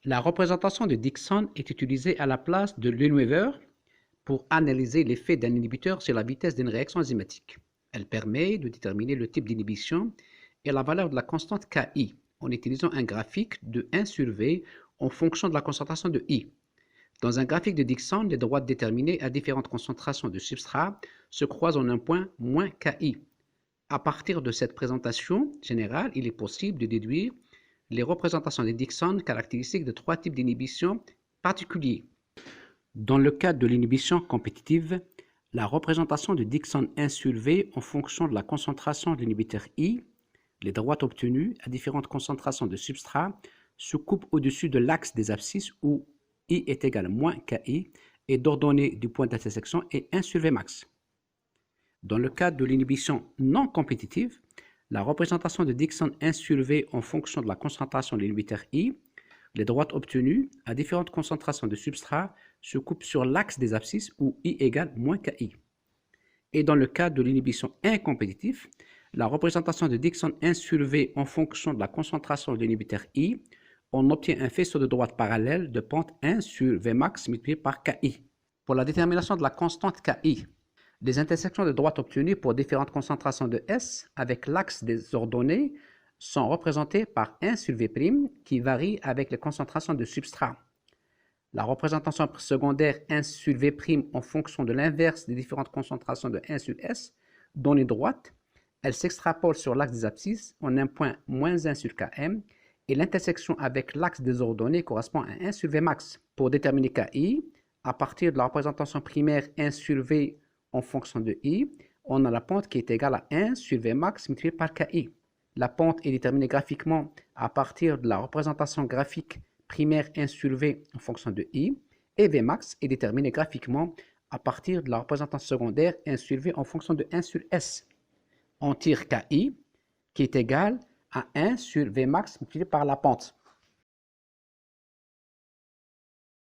La représentation de Dickson est utilisée à la place de Lioneweaver pour analyser l'effet d'un inhibiteur sur la vitesse d'une réaction enzymatique. Elle permet de déterminer le type d'inhibition et la valeur de la constante Ki en utilisant un graphique de 1 sur V en fonction de la concentration de I. Dans un graphique de Dickson, les droites déterminées à différentes concentrations de substrat se croisent en un point moins Ki. À partir de cette présentation générale, il est possible de déduire les représentations de Dickson caractéristiques de 3 types d'inhibition particuliers. Dans le cas de l'inhibition compétitive, la représentation de Dickson 1 sur V en fonction de la concentration de l'inhibiteur I, les droites obtenues à différentes concentrations de substrat se coupent au-dessus de l'axe des abscisses où I est égal à moins Ki et d'ordonnée du point d'intersection est 1 sur V max. Dans le cas de l'inhibition non compétitive, la représentation de Dickson 1 sur V en fonction de la concentration de l'inhibiteur I, les droites obtenues à différentes concentrations de substrat se coupent sur l'axe des abscisses où I égale moins Ki. Et dans le cas de l'inhibition incompétitive, la représentation de Dickson 1 sur V en fonction de la concentration de l'inhibiteur I, on obtient un faisceau de droites parallèles de pente 1 sur Vmax multiplié par Ki. Pour la détermination de la constante Ki, les intersections de droites obtenues pour différentes concentrations de S avec l'axe des ordonnées sont représentées par 1 sur V' qui varie avec les concentrations de substrat. La représentation secondaire 1 sur V' en fonction de l'inverse des différentes concentrations de 1 sur S donne une droite. Elle s'extrapole sur l'axe des abscisses en un point moins 1 sur Km et l'intersection avec l'axe des ordonnées correspond à 1 sur V max. Pour déterminer Ki, à partir de la représentation primaire 1 sur V en fonction de I, on a la pente qui est égale à 1 sur V max multiplié par Ki. La pente est déterminée graphiquement à partir de la représentation graphique primaire 1 sur V en fonction de I, et V max est déterminé graphiquement à partir de la représentation secondaire 1 sur V en fonction de 1 sur S. On tire Ki qui est égal à 1 sur V max multiplié par la pente.